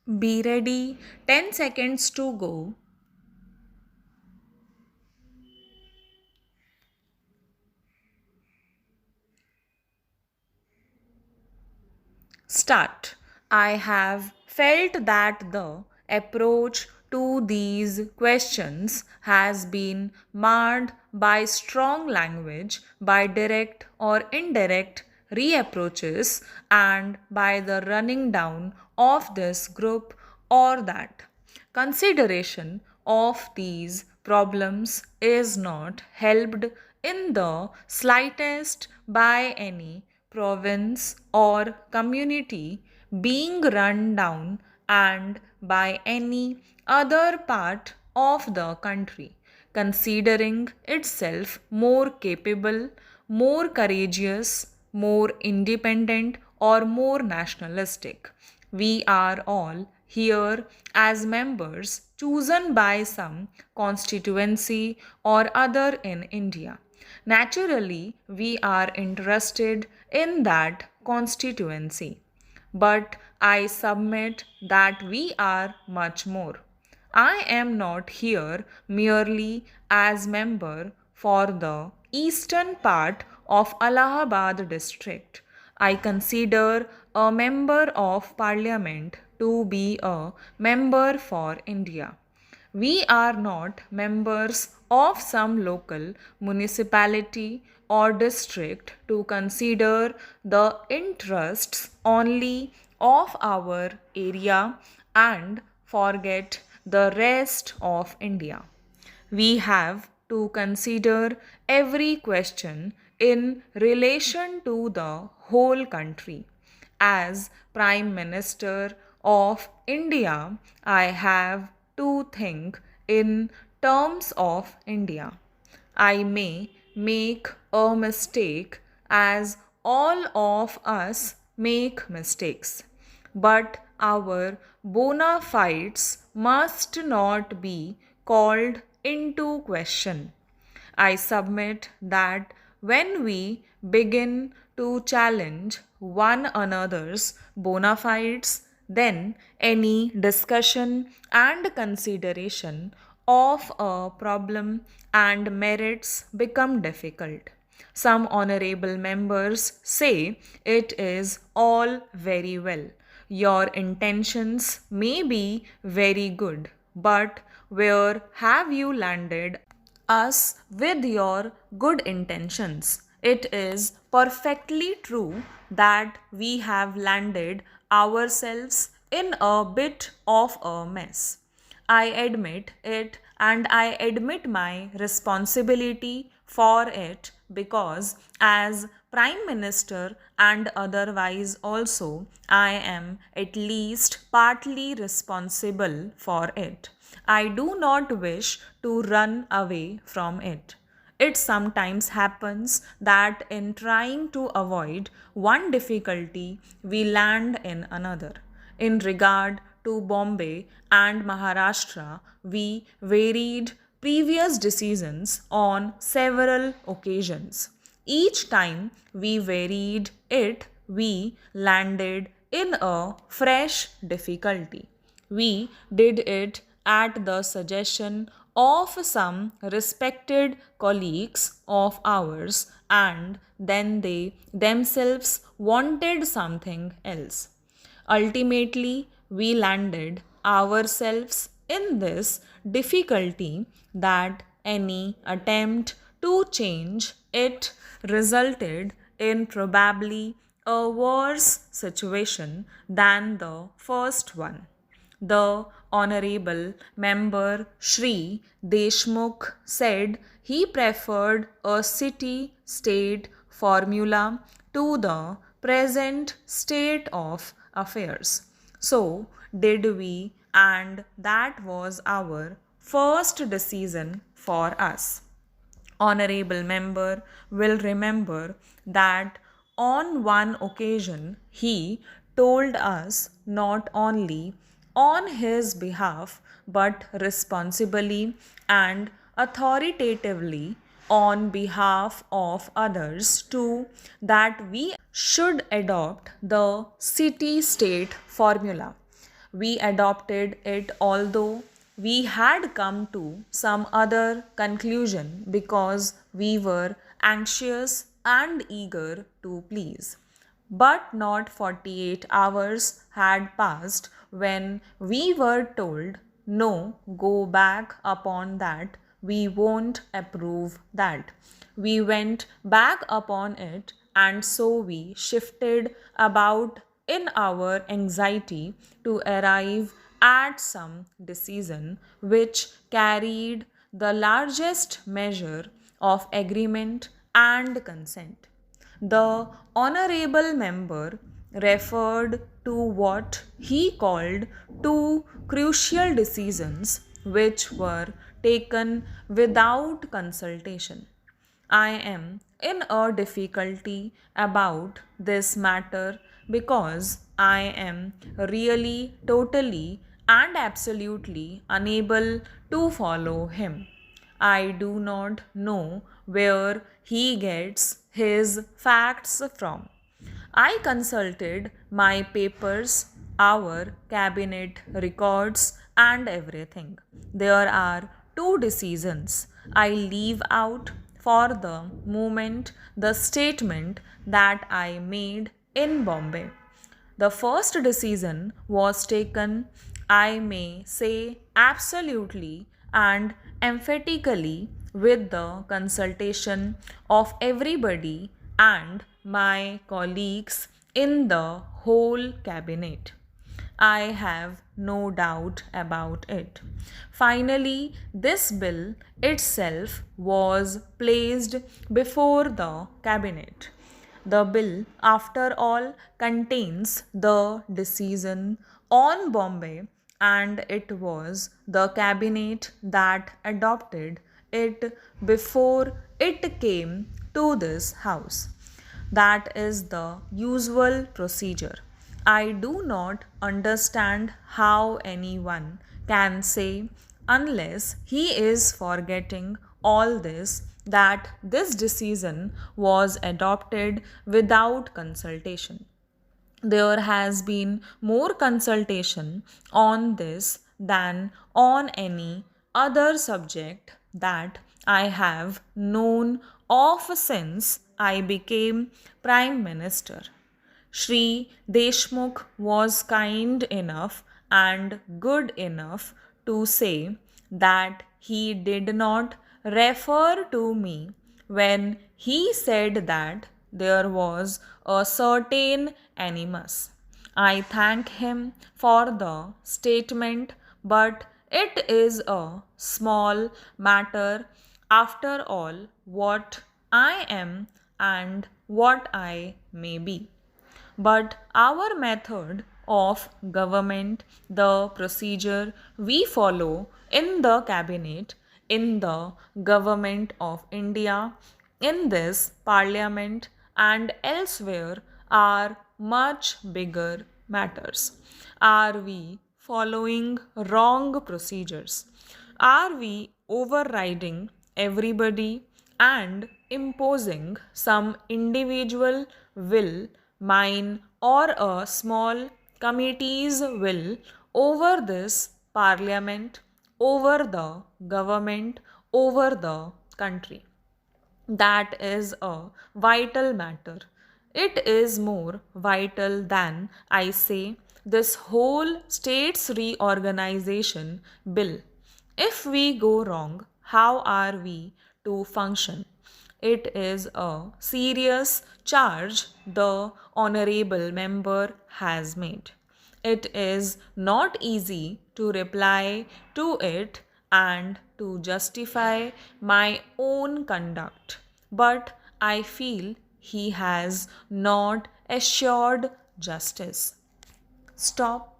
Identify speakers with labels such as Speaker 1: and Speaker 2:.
Speaker 1: Be ready, 10 seconds to go. Start. I have felt that the approach to these questions has been marred by strong language, by direct or indirect reapproaches, and by the running down of this group or that. Consideration of these problems is not helped in the slightest by any province or community being run down and by any other part of the country considering itself more capable, more courageous, more independent, or more nationalistic. We are all here as members chosen by some constituency or other in India. Naturally, we are interested in that constituency. But I submit that we are much more. I am not here merely as member for the eastern part of Allahabad district. I consider a member of parliament to be a member for India. We are not members of some local municipality or district to consider the interests only of our area and forget the rest of India. We have to consider every question in relation to the whole country. As Prime Minister of India, I have to think in terms of India. I may make a mistake as all of us make mistakes. But our bona fides must not be called into question. I submit that when we begin to challenge one another's bona fides, then any discussion and consideration of a problem and merits become difficult. Some honorable members say it is all very well. Your intentions may be very good, but where have you landed us with your good intentions? It is perfectly true that we have landed ourselves in a bit of a mess. I admit it and I admit my responsibility for it because, as Prime Minister and otherwise also, I am at least partly responsible for it. I do not wish to run away from it. It sometimes happens that in trying to avoid one difficulty, we land in another. In regard to Bombay and Maharashtra, we varied previous decisions on several occasions. Each time we varied it, we landed in a fresh difficulty. We did it at the suggestion of some respected colleagues of ours, and then they themselves wanted something else. Ultimately, we landed ourselves in this difficulty that any attempt to change it resulted in probably a worse situation than the first one. The Honorable Member Shri Deshmukh said he preferred a city state formula to the present state of affairs. So did we, and that was our first decision for us. Honorable member will remember that on one occasion he told us not only on his behalf but responsibly and authoritatively on behalf of others too that we should adopt the city state formula. We adopted it, although we had come to some other conclusion because we were anxious and eager to please. But not 48 hours had passed when we were told, no, go back upon that, we won't approve that. We went back upon it, and so we shifted about in our anxiety to arrive at some decision which carried the largest measure of agreement and consent. The honorable member referred to what he called two crucial decisions which were taken without consultation. I am in a difficulty about this matter because I am really, totally, and absolutely unable to follow him. I do not know where he gets his facts from. I consulted my papers, our cabinet records, and everything. There are two decisions I leave out for the moment the statement that I made in Bombay. The first decision was taken, I may say, absolutely and emphatically with the consultation of everybody and my colleagues in the whole cabinet. I have no doubt about it. Finally, this bill itself was placed before the cabinet. The bill, after all, contains the decision on Bombay, and it was the cabinet that adopted it before it came to this house. That is the usual procedure. I do not understand how anyone can say, unless he is forgetting all this, that this decision was adopted without consultation. There has been more consultation on this than on any other subject that I have known of since I became Prime Minister. Shri Deshmukh was kind enough and good enough to say that he did not refer to me when he said that there was a certain animus. I thank him for the statement, but it is a small matter after all what I am and what I may be. But our method of government, the procedure we follow in the cabinet, in the government of India, in this parliament, and elsewhere are much bigger matters. Are we following wrong procedures? Are we overriding everybody and imposing some individual will, mine, or a small committee's will over this parliament, over the government, over the country? That is a vital matter. It is more vital than, I say, this whole states reorganization bill. If we go wrong, how are we to function? It is a serious charge the honorable member has made. It is not easy to reply to it and to justify my own conduct, but I feel he has not assured justice. Stop